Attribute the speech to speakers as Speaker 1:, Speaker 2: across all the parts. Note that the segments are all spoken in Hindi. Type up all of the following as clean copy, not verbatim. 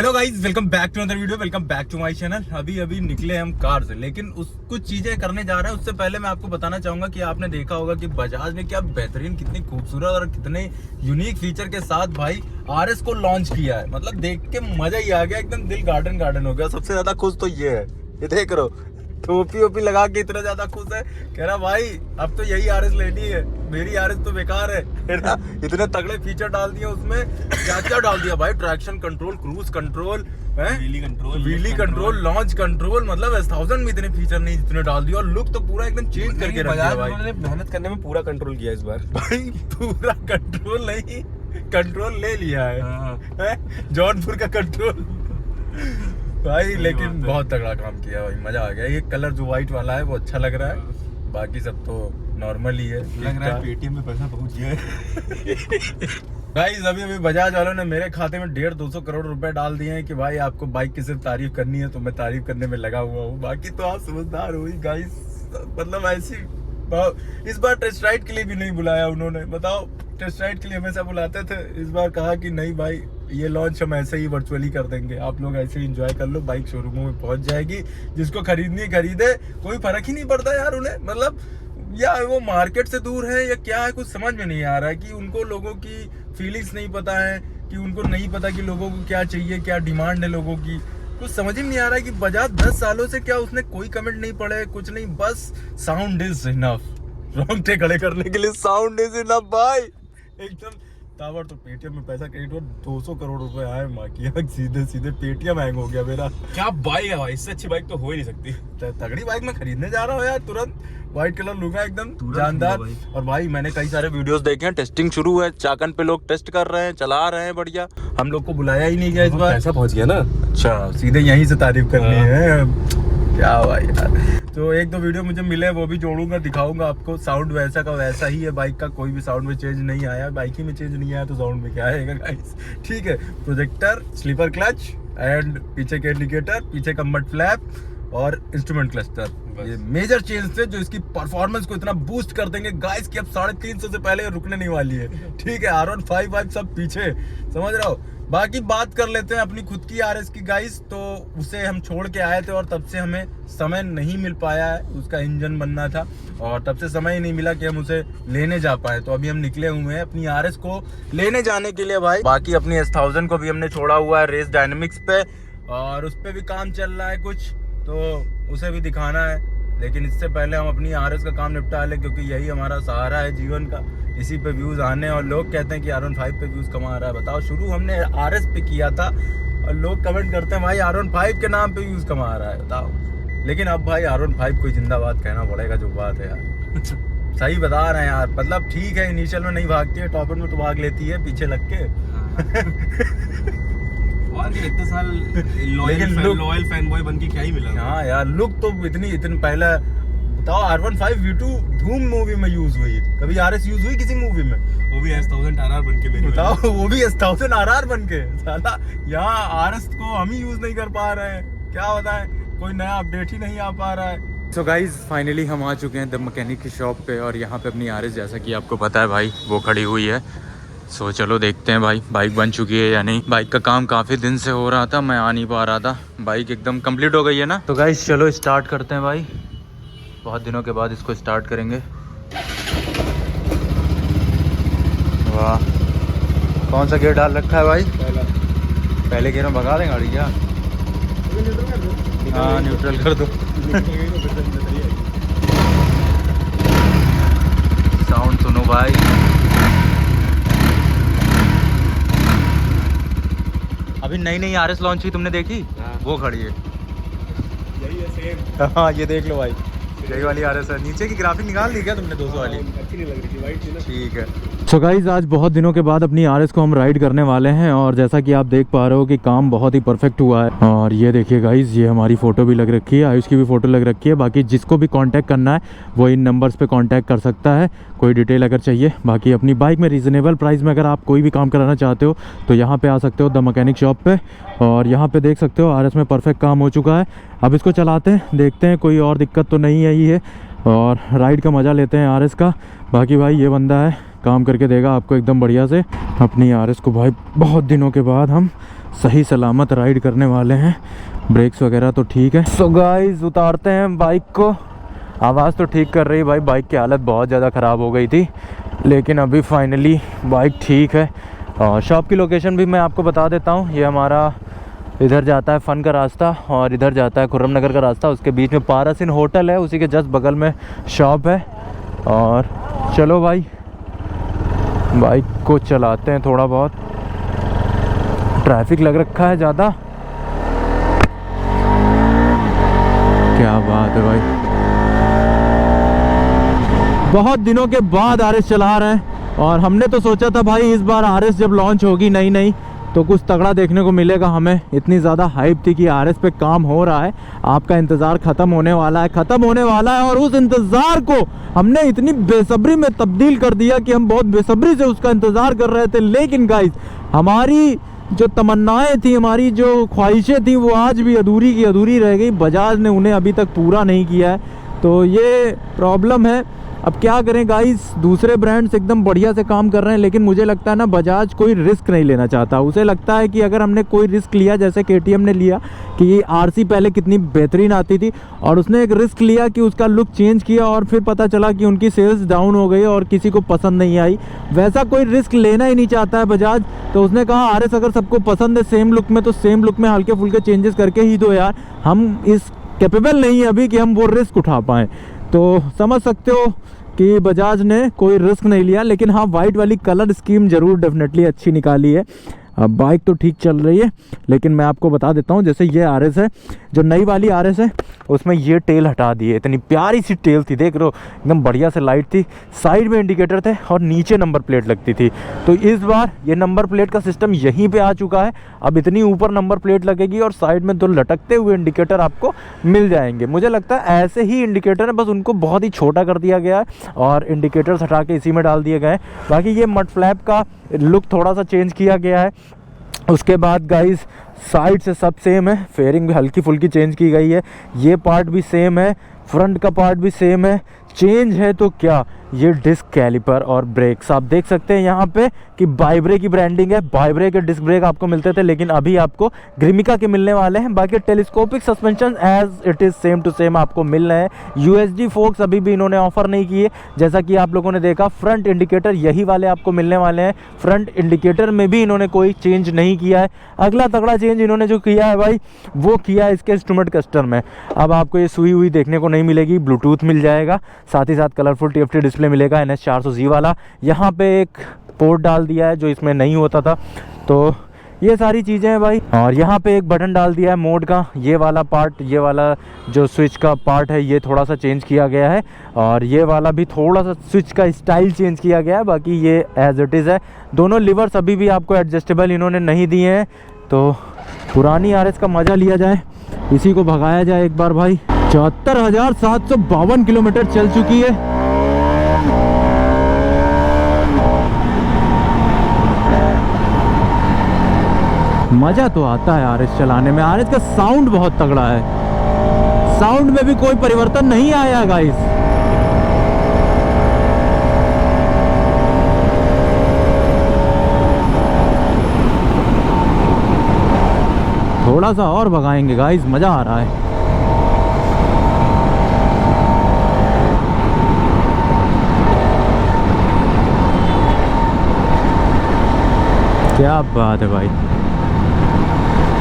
Speaker 1: Hello guys, welcome back to another video, welcome back to my channel. अभी निकले हम कार से, लेकिन कुछ चीजें करने जा रहे हैं। उससे पहले मैं आपको बताना चाहूंगा कि आपने देखा होगा कि बजाज ने क्या बेहतरीन, कितनी खूबसूरत और कितने यूनिक फीचर के साथ भाई RS को लॉन्च किया है। मतलब देख के मजा ही आ गया, एकदम दिल गार्डन गार्डन हो गया। सबसे ज्यादा खुश तो ये है, ये देख रहे हो, टोपी वोपी लगा के इतना ज्यादा खुश है। कह रहा भाई अब तो यही RS लेनी है, मेरी RS तो बेकार है ना। इतने तगड़े फीचर डाल दिए उसमें, क्या क्या डाल दिया भाई। Traction control, cruise control, wheelie control, launch control, मतलब S1000 में इतने फीचर नहीं जितने डाल दिए। और लुक तो पूरा एकदम चेंज करके रख दिया भाई।
Speaker 2: उन्होंने मेहनत करने में पूरा कंट्रोल किया इस बार
Speaker 1: भाई पूरा कंट्रोल नहीं, कंट्रोल ले लिया है जौनपुर का कंट्रोल भाई। लेकिन बहुत तगड़ा काम किया भाई, मजा आ गया। ये कलर जो व्हाइट वाला है वो अच्छा लग रहा है, बाकी सब तो नॉर्मल ही है।
Speaker 2: लग रहा है पेटीएम में पैसा पहुंच गया है।
Speaker 1: गाइस अभी बजाज वालों ने मेरे खाते में 150-200 करोड़ रुपए डाल दिए हैं कि भाई आपको बाइक की सिर्फ तारीफ करनी है, तो मैं तारीफ करने में लगा हुआ हूँ। बाकी तो आप समझदार हो ही गाइस। मतलब ऐसी इस बार टेस्ट राइड के लिए भी नहीं बुलाया उन्होंने। बताओ, टेस्ट राइड के लिए हमेशा बुलाते थे, इस बार कहा कि नहीं भाई ये लॉन्च हम ऐसे ही वर्चुअली कर देंगे, आप लोग ऐसे ही एंजॉय कर लो, बाइक शोरूमों में पहुंच जाएगी, जिसको खरीदनी खरीदे, कोई फर्क ही नहीं पड़ता यार उन्हें। मतलब या वो मार्केट से दूर है या क्या है, कुछ समझ में नहीं आ रहा है कि उनको लोगों की फीलिंग्स नहीं पता है, कि उनको नहीं पता कि लोगों को क्या चाहिए, क्या डिमांड है लोगों की। कुछ समझ ही नहीं आ रहा है कि बजाज 10 सालों से क्या उसने कोई कमेंट नहीं पढ़े, कुछ नहीं, बस साउंड इज इनफ। रोंगटे खड़े करने के लिए साउंड इज इनफ भाई। एकदम टावर तो पेटीएम में पैसा क्रेडिट हुआ, 200 करोड़ रुपए आए माँ की, सीधे सीधे पेटीएम हैंग हो गया मेरा।
Speaker 2: क्या बाइक है भाई, इससे अच्छी बाइक तो हो ही नहीं सकती।
Speaker 1: तगड़ी बाइक मैं खरीदने जा रहा हूँ यार, तुरंत व्हाइट कलर लूंगा एकदम जानदार। और भाई मैंने कई सारे वीडियोस देखे हैं, टेस्टिंग शुरू है, चाकन पे लोग टेस्ट कर रहे हैं, चला रहे हैं बढ़िया। हम लोग को बुलाया ही नहीं गया इस बार,
Speaker 2: पैसा पहुंच गया ना।
Speaker 1: अच्छा, सीधे यहीं से तारीफ करनी है, क्या भाई यार। तो एक दो वीडियो मुझे मिले, वो भी जोड़ूंगा, दिखाऊंगा आपको। साउंड वैसा का वैसा ही है बाइक का, कोई भी साउंड में चेंज नहीं आया। बाइक ही में चेंज नहीं आया तो साउंड में क्या आएगा गाइस। ठीक है, प्रोजेक्टर, स्लीपर क्लच एंड पीछे के इंडिकेटर, पीछे का मड फ्लैप और इंस्ट्रूमेंट क्लस्टर, ये मेजर चेंज थे जो इसकी परफॉर्मेंस को इतना बूस्ट कर देंगे गाइस कि अब 350 से पहले रुकने नहीं वाली है। ठीक है, R15 सब पीछे, समझ रहे हो। बाकी बात कर लेते हैं अपनी खुद की RS की गाइस। तो उसे हम छोड़ के आए थे और तब से हमें समय नहीं मिल पाया है, उसका इंजन बनना था और तब से समय ही नहीं मिला कि हम उसे लेने जा पाए। तो अभी हम निकले हुए हैं अपनी RS को लेने जाने के लिए भाई। बाकी अपनी S1000 को भी हमने छोड़ा हुआ है रेस डायनेमिक्स पे, और उस पर भी काम चल रहा है कुछ, तो उसे भी दिखाना है। लेकिन इससे पहले हम अपनी RS का काम निपटा लें, क्योंकि यही हमारा सहारा है जीवन का, इसी पे व्यूज आने। और लोग कहते हैं कि R15 पे व्यूज कमा रहा है। बताओ, शुरू हमने RS पे किया था और लोग कमेंट करते हैं भाई R15 के नाम पे व्यूज कमा रहा है, बताओ। लेकिन अब भाई R15 कोई जिंदाबाद कहना पड़ेगा, जो बात है यार। सही बता रहे हैं यार। मतलब ठीक है, इनिशियल में नहीं भागती है, टॉप एंड में तो भाग लेती है पीछे लग के।
Speaker 2: और इतने साल लॉयल फैन बॉय बन के क्या ही मिला।
Speaker 1: हाँ यार, लुक तो इतनी पहले बताओ, R15 V2 धूम मूवी में यूज हुई, कभी RS यूज हुई किसी मूवी में?
Speaker 2: वो भी S1000 RR बन के।
Speaker 1: बताओ, वो भी S1000 RR बन के। साला यहाँ RS को हम ही यूज नहीं कर पा रहे हैं, क्या बताएं, कोई नया अपडेट ही नहीं आ पा रहा है। सो गाइज फाइनली हम आ चुके हैं द मैकेनिक की शॉप पे, और यहाँ पे अपनी RS, जैसा कि आपको पता है भाई, वो खड़ी हुई है। सो चलो देखते हैं भाई बाइक बन चुकी है या नहीं। बाइक का काम काफ़ी दिन से हो रहा था, मैं आ नहीं पा रहा था। बाइक एकदम कंप्लीट हो गई है ना। तो गाइज चलो स्टार्ट करते हैं भाई, बहुत दिनों के बाद इसको स्टार्ट करेंगे। वाह, कौन सा गियर डाल रखा है भाई? पहले गियर में भगा दें गाड़ी क्या? हाँ, न्यूट्रल कर दो। साउंड सुनो भाई। अभी नई RS लॉन्च हुई, तुमने देखी? वो खड़ी है,
Speaker 2: यही है सेम।
Speaker 1: हाँ ये देख लो भाई, यही वाली RS है। नीचे की ग्राफिक निकाल दी क्या तुमने 200 वाली?
Speaker 2: अच्छी नहीं लग रही थी, वाइट थी ना।
Speaker 1: ठीक है। सो गाइज आज बहुत दिनों के बाद अपनी RS को हम राइड करने वाले हैं, और जैसा कि आप देख पा रहे हो कि काम बहुत ही परफेक्ट हुआ है। और ये देखिए गाइज, ये हमारी फ़ोटो भी लग रखी है, आयुष की भी फ़ोटो लग रखी है। बाकी जिसको भी कांटेक्ट करना है वो इन नंबर्स पे कांटेक्ट कर सकता है, कोई डिटेल अगर चाहिए। बाकी अपनी बाइक में रीज़नेबल प्राइस में अगर आप कोई भी काम कराना चाहते हो तो यहाँ पे आ सकते हो द मैकेनिक शॉप पे। और यहाँ पे देख सकते हो RS में परफेक्ट काम हो चुका है। अब इसको चलाते हैं, देखते हैं कोई और दिक्कत तो नहीं आई है, और राइड का मज़ा लेते हैं RS का। बाकी भाई ये बंदा है, काम करके देगा आपको एकदम बढ़िया से। अपनी RS को भाई बहुत दिनों के बाद हम सही सलामत राइड करने वाले हैं। ब्रेक्स वगैरह तो ठीक है। सो गाइस उतारते हैं बाइक को। आवाज़ तो ठीक कर रही भाई, बाइक की हालत बहुत ज़्यादा ख़राब हो गई थी, लेकिन अभी फाइनली बाइक ठीक है। और शॉप की लोकेशन भी मैं आपको बता देता हूँ। ये हमारा इधर जाता है फन का रास्ता और इधर जाता है खुर्रम नगर का रास्ता। उसके बीच में पारस इन होटल है, उसी के जस्ट बगल में शॉप है। और चलो भाई बाइक को चलाते हैं। थोड़ा बहुत ट्रैफिक लग रखा है ज़्यादा। क्या बात है भाई, बहुत दिनों के बाद आरएस चला रहे हैं। और हमने तो सोचा था भाई इस बार आरएस जब लॉन्च होगी नई तो कुछ तगड़ा देखने को मिलेगा हमें। इतनी ज़्यादा हाइप थी कि आरएस पे काम हो रहा है, आपका इंतज़ार ख़त्म होने वाला है। और उस इंतज़ार को हमने इतनी बेसब्री में तब्दील कर दिया कि हम बहुत बेसब्री से उसका इंतज़ार कर रहे थे। लेकिन गाइस हमारी जो तमन्नाएं थी, हमारी जो ख्वाहिशें थी, वो आज भी अधूरी की अधूरी रह गई। बजाज ने उन्हें अभी तक पूरा नहीं किया है, तो ये प्रॉब्लम है। अब क्या करें गाइस, दूसरे ब्रांड्स एकदम बढ़िया से काम कर रहे हैं, लेकिन मुझे लगता है ना बजाज कोई रिस्क नहीं लेना चाहता। उसे लगता है कि अगर हमने कोई रिस्क लिया, जैसे KTM ने लिया कि ये RC पहले कितनी बेहतरीन आती थी और उसने एक रिस्क लिया कि उसका लुक चेंज किया और फिर पता चला कि उनकी सेल्स डाउन हो गई और किसी को पसंद नहीं आई। वैसा कोई रिस्क लेना ही नहीं चाहता है बजाज। तो उसने कहा RS अगर सबको पसंद है सेम लुक में, तो सेम लुक में हल्के फुल्के चेंजेस करके ही दो यार। हम इस कैपेबल नहीं है अभी कि हम वो रिस्क उठा पाएँ। तो समझ सकते हो कि बजाज ने कोई रिस्क नहीं लिया। लेकिन हाँ, वाइट वाली कलर स्कीम ज़रूर डेफिनेटली अच्छी निकाली है। अब बाइक तो ठीक चल रही है, लेकिन मैं आपको बता देता हूँ, जैसे ये RS है, जो नई वाली RS है, उसमें ये टेल हटा दी है। इतनी प्यारी सी टेल थी, देख रहे हो, एकदम बढ़िया से लाइट थी, साइड में इंडिकेटर थे और नीचे नंबर प्लेट लगती थी। तो इस बार ये नंबर प्लेट का सिस्टम यहीं पे आ चुका है। अब इतनी ऊपर नंबर प्लेट लगेगी और साइड में 2 लटकते हुए इंडिकेटर आपको मिल जाएंगे। मुझे लगता है ऐसे ही इंडिकेटर है, बस उनको बहुत ही छोटा कर दिया गया है और इंडिकेटर्स हटा के इसी में डाल दिए गए हैं। बाकी ये मड फ्लैप का लुक थोड़ा सा चेंज किया गया है। उसके बाद गाइस साइड से सब सेम है, फेयरिंग भी हल्की फुल्की चेंज की गई है, ये पार्ट भी सेम है, फ्रंट का पार्ट भी सेम है। चेंज है तो क्या, ये डिस्क कैलिपर और ब्रेक्स आप देख सकते हैं यहाँ पे कि बाइब्रे की ब्रांडिंग है। बाइब्रे के डिस्क ब्रेक आपको मिलते थे, लेकिन अभी आपको ग्रिमिका के मिलने वाले हैं। बाकी telescopic suspension as it is same to same आपको मिल रहे हैं। USD फोक्स अभी भी इन्होंने ऑफर नहीं किए, जैसा कि आप लोगों ने देखा। फ्रंट इंडिकेटर यही वाले आपको मिलने वाले हैं, फ्रंट इंडिकेटर में भी इन्होंने कोई चेंज नहीं किया है। अगला तगड़ा चेंज इन्होंने जो किया है भाई, वो किया है इसके इंस्ट्रूमेंट क्लस्टर में। अब आपको ये सुई हुई देखने को नहीं मिलेगी, ब्लूटूथ मिल जाएगा, साथ ही साथ कलरफुल TFT डिस्प्ले मिलेगा NS 400Z वाला। यहाँ पे एक पोर्ट डाल दिया है जो इसमें नहीं होता था, तो ये सारी चीज़ें हैं भाई। और यहाँ पे एक बटन डाल दिया है मोड का, ये वाला पार्ट, ये वाला जो स्विच का पार्ट है, ये थोड़ा सा चेंज किया गया है। और ये वाला भी थोड़ा सा स्विच का स्टाइल चेंज किया गया है, बाकी ये एज इट इज़ है। दोनों लिवर्स अभी भी आपको एडजस्टेबल इन्होंने नहीं दिए हैं। तो पुरानी RS का मज़ा लिया जाए, इसी को भगाया जाए एक बार भाई। 74,752 किलोमीटर चल चुकी है। मज़ा तो आता है RS चलाने में। RS का साउंड बहुत तगड़ा है, साउंड में भी कोई परिवर्तन नहीं आया गाइस। थोड़ा सा और भगाएंगे गाइस, मज़ा आ रहा है। क्या बात है भाई।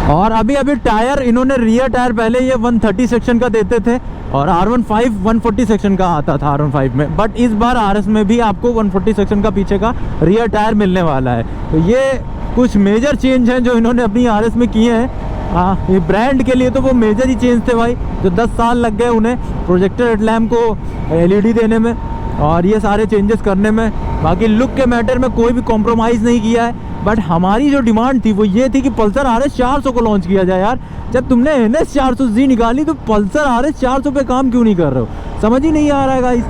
Speaker 1: और अभी टायर इन्होंने रियर टायर, पहले ये 130 सेक्शन का देते थे और R15 140 सेक्शन का आता था R15 में, बट इस बार RS में भी आपको 140 सेक्शन का पीछे का रियर टायर मिलने वाला है। तो ये कुछ मेजर चेंज हैं जो इन्होंने अपनी RS में किए हैं। हाँ, ये ब्रांड के लिए तो वो मेजर ही चेंज थे भाई, जो 10 साल लग गए उन्हें प्रोजेक्टर हेडलैम्प को LED देने में और ये सारे चेंजेस करने में। बाकी लुक के मैटर में कोई भी कॉम्प्रोमाइज़ नहीं किया है। बट हमारी जो डिमांड थी वो ये थी कि पल्सर RS 400 को लॉन्च किया जाए यार। जब तुमने NS 400Z निकाली तो पल्सर RS 400 पे काम क्यों नहीं कर रहे हो, समझ ही नहीं आ रहा है गाइस।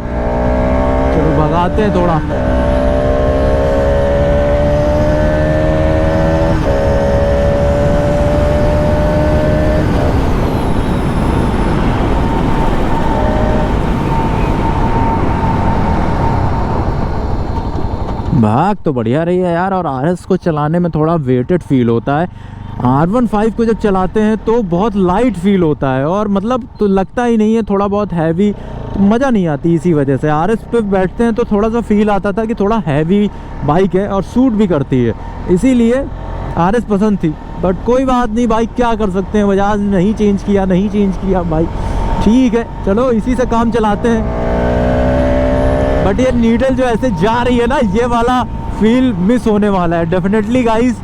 Speaker 1: चलो भगाते हैं थोड़ा। भाग तो बढ़िया रही है यार, और RS को चलाने में थोड़ा वेटेड फील होता है।
Speaker 3: R15 को जब चलाते हैं तो बहुत लाइट फील होता है और मतलब तो लगता ही नहीं है थोड़ा बहुत हैवी, तो मज़ा नहीं आती। इसी वजह से RS पे बैठते हैं तो थोड़ा सा फील आता था कि थोड़ा हैवी बाइक है और सूट भी करती है, इसीलिए RS पसंद थी। बट कोई बात नहीं बाइक, क्या कर सकते हैं, बजाज नहीं चेंज किया बाइक, ठीक है चलो इसी से काम चलाते हैं। बट ये नीडल जो ऐसे जा रही है ना, ये वाला फील मिस होने वाला है, डेफिनेटली गाइस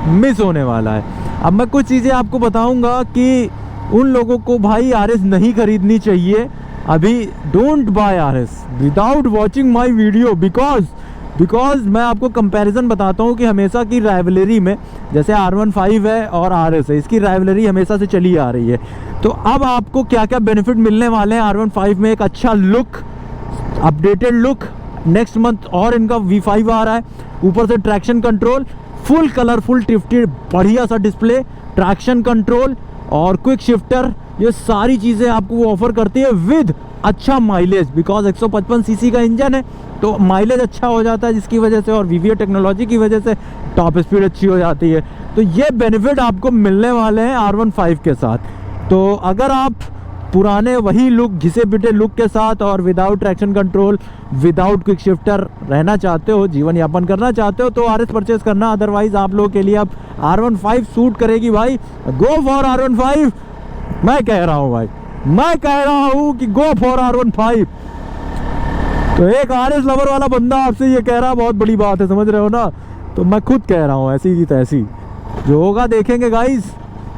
Speaker 3: मिस होने वाला है। अब मैं कुछ चीज़ें आपको बताऊंगा कि उन लोगों को भाई RS नहीं खरीदनी चाहिए अभी। Don't buy RS without watching my video, because मैं आपको कंपैरिजन बताता हूँ कि हमेशा की राइवलरी में, जैसे R15 है और RS है, इसकी राइवलरी हमेशा से चली आ रही है। तो अब आपको क्या क्या बेनिफिट मिलने वाले हैं R15 में, एक अच्छा look, updated look, next month और इनका V5 आ रहा है, ऊपर से ट्रैक्शन कंट्रोल, फुल कलरफुल टिफ्टेड बढ़िया सा डिस्प्ले, ट्रैक्शन कंट्रोल और क्विक शिफ्टर, ये सारी चीज़ें आपको वो ऑफर करती है विद अच्छा माइलेज, बिकॉज 155 सीसी का इंजन है तो माइलेज अच्छा हो जाता है, जिसकी वजह से और VVA टेक्नोलॉजी की वजह से टॉप स्पीड अच्छी हो जाती है। तो ये बेनिफिट आपको मिलने वाले हैं R15 के साथ। तो अगर आप पुराने वही लुक, घिसे पिटे लुक के साथ और without traction control, without quick shifter रहना चाहते हो, जीवन यापन करना चाहते हो, तो RS परचेज करना। अदरवाइज आप लोगों के लिए अब R15 सूट करेगी भाई, गो फॉर R15। मैं कह रहा हूँ भाई, मैं कह रहा हूँ कि गो फॉर R15। तो एक RS लवर वाला बंदा आपसे ये कह रहा, बहुत बड़ी बात है, समझ रहे हो ना। तो मैं खुद कह रहा हूँ ऐसी की तैसी, जो होगा देखेंगे गाइस।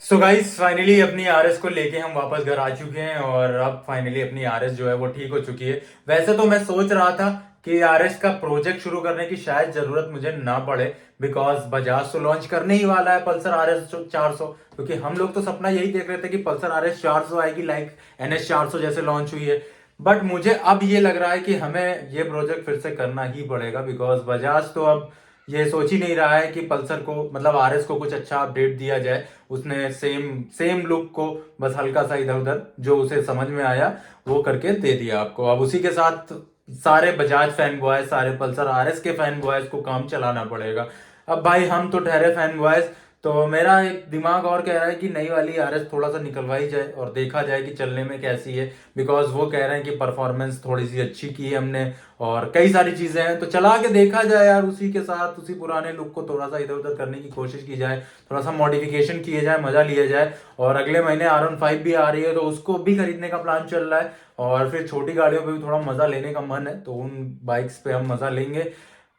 Speaker 1: सो गाइस फाइनली अपनी RS को लेके हम वापस घर आ चुके हैं और अब फाइनली अपनी RS जो है वो ठीक हो चुकी है। वैसे तो मैं सोच रहा था कि RS का प्रोजेक्ट शुरू करने की शायद जरूरत मुझे ना पड़े, बिकॉज बजाज तो लॉन्च करने ही वाला है पल्सर RS 400, क्योंकि हम लोग तो सपना यही देख रहे थे कि पल्सर RS 400 आएगी लाइक NS 400 जैसे लॉन्च हुई है। बट मुझे अब ये लग रहा है कि हमें ये प्रोजेक्ट फिर से करना ही पड़ेगा, बिकॉज बजाज तो अब ये सोच ही नहीं रहा है कि पल्सर को मतलब RS को कुछ अच्छा अपडेट दिया जाए। उसने सेम लुक को बस हल्का सा इधर उधर जो उसे समझ में आया वो करके दे दिया आपको। अब उसी के साथ सारे बजाज फैन बॉयज, सारे पल्सर RS के फैन बॉयज को काम चलाना पड़ेगा। अब भाई हम तो ठहरे फैन बॉयज, तो मेरा एक दिमाग और कह रहा है कि नई वाली RS थोड़ा सा निकलवाई जाए और देखा जाए कि चलने में कैसी है, बिकॉज वो कह रहे हैं कि परफॉर्मेंस थोड़ी सी अच्छी की है हमने और कई सारी चीजें हैं, तो चला के देखा जाए यार। उसी के साथ उसी पुराने लुक को थोड़ा सा इधर उधर करने की कोशिश की जाए, थोड़ा सा मॉडिफिकेशन किए जाए, मजा लिया जाए। और अगले महीने R15 भी आ रही है तो उसको भी खरीदने का प्लान चल रहा है और फिर छोटी गाड़ियों पे भी थोड़ा मजा लेने का मन है, तो उन बाइक्स पे हम मजा लेंगे।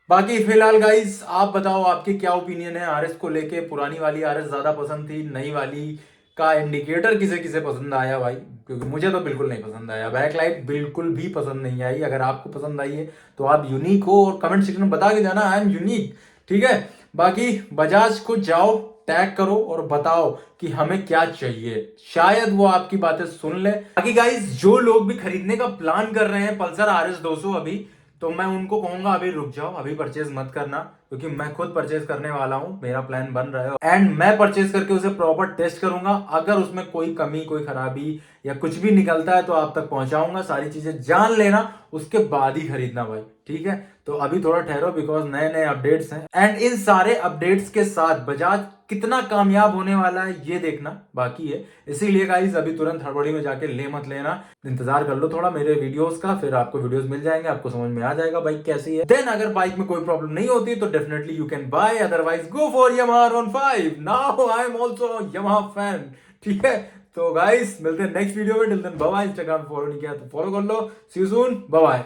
Speaker 1: बाकी फिलहाल गाइस आप बताओ आपके क्या ओपिनियन है RS को लेके। पुरानी वाली RS ज्यादा पसंद थी, नई वाली का इंडिकेटर किसे किसे पसंद आया भाई, क्योंकि मुझे तो बिल्कुल नहीं पसंद आया। बैकलाइट बिल्कुल भी पसंद नहीं आई। अगर आपको पसंद आई है तो आप यूनिक हो और कमेंट सेक्शन में बता के जाना आई एम यूनिक, ठीक है। बाकी बजाज को जाओ टैग करो और बताओ कि हमें क्या चाहिए, शायद वो आपकी बातें सुन ले। बाकी गाइस जो लोग भी खरीदने का प्लान कर रहे हैं पल्सर RS 200 अभी, तो मैं उनको कहूंगा अभी रुक जाओ, अभी परचेज मत करना, क्योंकि मैं खुद परचेज करने वाला हूं, मेरा प्लान बन रहा है एंड मैं परचेज करके उसे प्रॉपर टेस्ट करूंगा। अगर उसमें कोई कमी, कोई खराबी या कुछ भी निकलता है तो आप तक पहुंचाऊंगा। सारी चीजें जान लेना, उसके बाद ही खरीदना भाई, ठीक है। तो अभी थोड़ा ठहरो, बिकॉज नए नए अपडेट्स हैं एंड इन सारे अपडेट्स के साथ बजाज कितना कामयाब होने वाला है ये देखना बाकी है। इसीलिए गाइस अभी तुरंत हड़बड़ी में जाके ले मत लेना, इंतजार कर लो थोड़ा मेरे वीडियोस का, फिर आपको वीडियोस मिल जाएंगे, आपको समझ में आ जाएगा बाइक कैसी है। देन अगर बाइक में कोई प्रॉब्लम नहीं होती तो definitely you can buy, otherwise go for Yamaha R15। Now I am also Yamaha fan, ठीक है। तो गाइस मिलते हैं नेक्स्ट वीडियो में, till then bye bye. Instagram follow नहीं किया तो फॉलो कर लो। See you soon, bye bye.